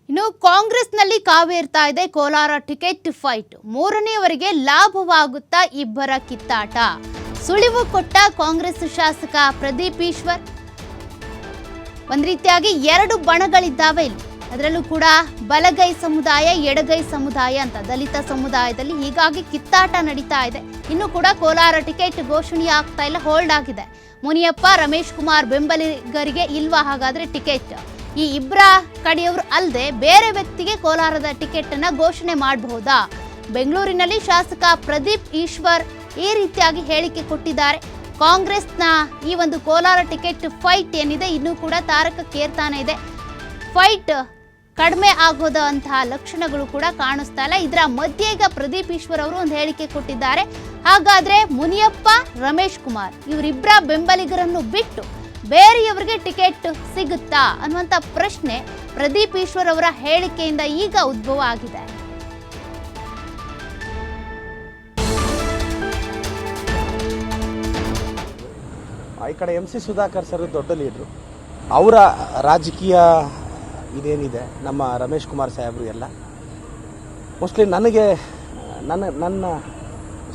ಇನ್ನು ಕಾಂಗ್ರೆಸ್ನಲ್ಲಿ ಕಾವೇರ್ತಾ ಇದೆ ಕೋಲಾರ ಟಿಕೆಟ್ ಫೈಟ್. ಮೂರನೆಯವರಿಗೆ ಲಾಭವಾಗುತ್ತಾ ಇಬ್ಬರ ಕಿತ್ತಾಟ. ಸುಳಿವು ಕೊಟ್ಟ ಕಾಂಗ್ರೆಸ್ ಶಾಸಕ ಪ್ರದೀಪ್ ಈಶ್ವರ್. ಒಂದು ರೀತಿಯಾಗಿ ಎರಡು ಬಣಗಳಿದ್ದಾವೆ ಇಲ್ಲಿ. ಅದರಲ್ಲೂ ಕೂಡ ಬಲಗೈ ಸಮುದಾಯ, ಎಡಗೈ ಸಮುದಾಯ ಅಂತ ದಲಿತ ಸಮುದಾಯದಲ್ಲಿ ಹೀಗಾಗಿ ಕಿತ್ತಾಟ ನಡೀತಾ ಇದೆ. ಇನ್ನು ಕೂಡ ಕೋಲಾರ ಟಿಕೆಟ್ ಘೋಷಣೆ ಆಗ್ತಾ ಇಲ್ಲ, ಹೋಲ್ಡ್ ಆಗಿದೆ. ಮುನಿಯಪ್ಪ, ರಮೇಶ್ ಕುಮಾರ್ ಬೆಂಬಲಿಗರಿಗೆ ಇಲ್ವಾ ಹಾಗಾದ್ರೆ ಟಿಕೆಟ್? ಈ ಇಬ್ಬರ ಕಡೆಯವರು ಅಲ್ಲದೆ ಬೇರೆ ವ್ಯಕ್ತಿಗೆ ಕೋಲಾರದ ಟಿಕೆಟ್ ಅನ್ನ ಘೋಷಣೆ ಮಾಡಬಹುದಾ? ಬೆಂಗಳೂರಿನಲ್ಲಿ ಶಾಸಕ ಪ್ರದೀಪ್ ಈಶ್ವರ್ ಈ ರೀತಿಯಾಗಿ ಹೇಳಿಕೆ ಕೊಟ್ಟಿದ್ದಾರೆ. ಕಾಂಗ್ರೆಸ್ನ ಈ ಒಂದು ಕೋಲಾರ ಟಿಕೆಟ್ ಫೈಟ್ ಏನಿದೆ ಇನ್ನೂ ಕೂಡ ತಾರಕಕ್ಕೇರ್ತಾನೆ ಇದೆ. ಫೈಟ್ ಕಡಿಮೆ ಆಗೋದಂತಹ ಲಕ್ಷಣಗಳು ಕೂಡ ಕಾಣಿಸ್ತಾ ಇಲ್ಲ. ಇದರ ಮಧ್ಯೆ ಈಗ ಪ್ರದೀಪ್ ಈಶ್ವರ್ ಅವರು ಒಂದು ಹೇಳಿಕೆ ಕೊಟ್ಟಿದ್ದಾರೆ. ಹಾಗಾದ್ರೆ ಮುನಿಯಪ್ಪ, ರಮೇಶ್ ಕುಮಾರ್ ಇವರಿಬ್ಬರ ಬೆಂಬಲಿಗರನ್ನು ಬಿಟ್ಟು ಬೇರೆಯವರಿಗೆ ಟಿಕೆಟ್ ಸಿಗುತ್ತಾ ಅನ್ನುವಂಥ ಪ್ರಶ್ನೆ ಪ್ರದೀಪ್ ಈಶ್ವರ್ ಅವರ ಹೇಳಿಕೆಯಿಂದ ಈಗ ಉದ್ಭವ ಆಗಿದೆ. ಈ ಕಡೆ MC ಸುಧಾಕರ್ ಸರ್ ದೊಡ್ಡ ಲೀಡ್ರು, ಅವರ ರಾಜಕೀಯ ಇದೇನಿದೆ, ನಮ್ಮ ರಮೇಶ್ ಕುಮಾರ್ ಸಾಹೇಬರು ಎಲ್ಲ ಮೋಸ್ಟ್ಲಿ ನನ್ನ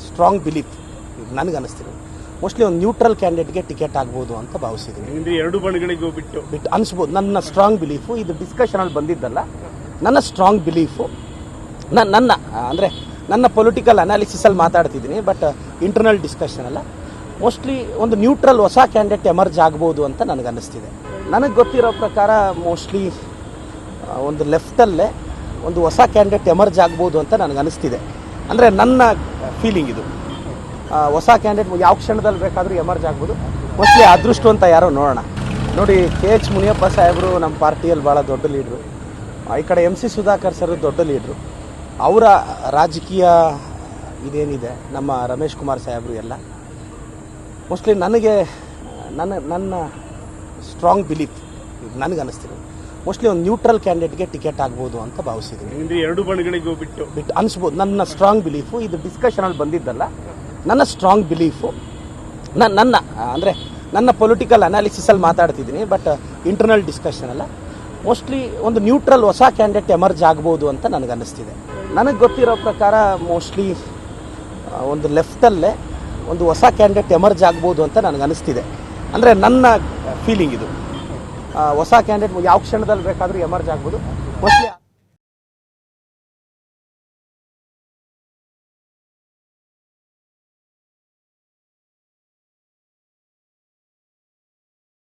ಸ್ಟ್ರಾಂಗ್ ಬಿಲೀಫ್ ನನಗನ್ನಿಸ್ತೀನಿ ಮೋಸ್ಟ್ಲಿ ಒಂದು ನ್ಯೂಟ್ರಲ್ ಕ್ಯಾಂಡಿಡೇಟ್ಗೆ ಟಿಕೆಟ್ ಆಗ್ಬೋದು ಅಂತ ಭಾವಿಸಿದ್ದೀನಿ. ಎರಡು ಬಣಗಳಿಗೂ ಬಿಟ್ಟು ಅನಿಸ್ಬೋದು. ನನ್ನ ಸ್ಟ್ರಾಂಗ್ ಬಿಲೀಫು, ಇದು ಡಿಸ್ಕಷನಲ್ಲಿ ಬಂದಿದ್ದಲ್ಲ, ನನ್ನ ಸ್ಟ್ರಾಂಗ್ ಬಿಲೀಫು, ನನ್ನ ಪೊಲಿಟಿಕಲ್ ಅನಾಲಿಸಿಸಲ್ಲಿ ಮಾತಾಡ್ತಿದ್ದೀನಿ, ಬಟ್ ಇಂಟರ್ನಲ್ ಡಿಸ್ಕಷನ್ ಅಲ್ಲ. ಮೋಸ್ಟ್ಲಿ ಒಂದು ನ್ಯೂಟ್ರಲ್ ಹೊಸ ಕ್ಯಾಂಡಿಡೇಟ್ ಎಮರ್ಜ್ ಆಗ್ಬೋದು ಅಂತ ನನಗನ್ನಿಸ್ತಿದೆ. ನನಗೆ ಗೊತ್ತಿರೋ ಪ್ರಕಾರ ಮೋಸ್ಟ್ಲಿ ಒಂದು ಲೆಫ್ಟಲ್ಲೇ ಒಂದು ಹೊಸ ಕ್ಯಾಂಡಿಡೇಟ್ ಎಮರ್ಜ್ ಆಗ್ಬೋದು ಅಂತ ನನಗನ್ನಿಸ್ತಿದೆ. ಅಂದರೆ ನನ್ನ ಫೀಲಿಂಗ್ ಇದು. ಹೊಸ ಕ್ಯಾಂಡಿಡೇಟ್ ಯಾವ ಕ್ಷಣದಲ್ಲಿ ಬೇಕಾದರೂ ಎಮರ್ಜ್ ಆಗ್ಬೋದು. ಮೋಸ್ಟ್ಲಿ ಅದೃಷ್ಟವಂತ ಯಾರೋ ನೋಡೋಣ. ನೋಡಿ, KH ಮುನಿಯಪ್ಪ ಸಾಹೇಬರು ನಮ್ಮ ಪಾರ್ಟಿಯಲ್ಲಿ ಭಾಳ ದೊಡ್ಡ ಲೀಡ್ರು, ಈ ಕಡೆ MC ಸುಧಾಕರ್ ಸರ್ ದೊಡ್ಡ ಲೀಡ್ರು, ಅವರ ರಾಜಕೀಯ ಇದೇನಿದೆ, ನಮ್ಮ ರಮೇಶ್ ಕುಮಾರ್ ಸಾಹೇಬರು ಎಲ್ಲ ಮೋಸ್ಟ್ಲಿ ನನ್ನ ಸ್ಟ್ರಾಂಗ್ ಬಿಲೀಫ್ ನನಗನ್ನಿಸ್ತೀನಿ ಮೋಸ್ಟ್ಲಿ ಒಂದು ನ್ಯೂಟ್ರಲ್ ಕ್ಯಾಂಡಿಡೇಟ್ಗೆ ಟಿಕೆಟ್ ಆಗ್ಬೋದು ಅಂತ ಭಾವಿಸಿದ್ದೀನಿ. ಎರಡು ಬಣಗಳಿಗೂ ಬಿಟ್ಟು ಅನಿಸ್ಬೋದು. ನನ್ನ ಸ್ಟ್ರಾಂಗ್ ಬಿಲೀಫು, ಇದು ಡಿಸ್ಕಷನಲ್ಲಿ ಬಂದಿದ್ದಲ್ಲ, ನನ್ನ ಸ್ಟ್ರಾಂಗ್ ಬಿಲೀಫು, ನನ್ನ ಪೊಲಿಟಿಕಲ್ ಅನಾಲಿಸಿಸಲ್ಲಿ ಮಾತಾಡ್ತಿದ್ದೀನಿ, ಬಟ್ ಇಂಟರ್ನಲ್ ಡಿಸ್ಕಷನ್ ಅಲ್ಲ. ಮೋಸ್ಟ್ಲಿ ಒಂದು ನ್ಯೂಟ್ರಲ್ ಹೊಸ ಕ್ಯಾಂಡಿಡೇಟ್ ಎಮರ್ಜ್ ಆಗ್ಬೋದು ಅಂತ ನನಗನ್ನಿಸ್ತಿದೆ. ನನಗೆ ಗೊತ್ತಿರೋ ಪ್ರಕಾರ ಮೋಸ್ಟ್ಲಿ ಒಂದು ಲೆಫ್ಟಲ್ಲೇ ಒಂದು ಹೊಸ ಕ್ಯಾಂಡಿಡೇಟ್ ಎಮರ್ಜ್ ಆಗ್ಬೋದು ಅಂತ ನನಗನ್ನಿಸ್ತಿದೆ. ಅಂದರೆ ನನ್ನ ಫೀಲಿಂಗ್ ಇದು. ಹೊಸ ಕ್ಯಾಂಡಿಡೇಟ್ ಯಾವ ಕ್ಷಣದಲ್ಲಿ ಬೇಕಾದರೂ ಎಮರ್ಜ್ ಆಗ್ಬೋದು. ಮೋಸ್ಟ್ಲಿ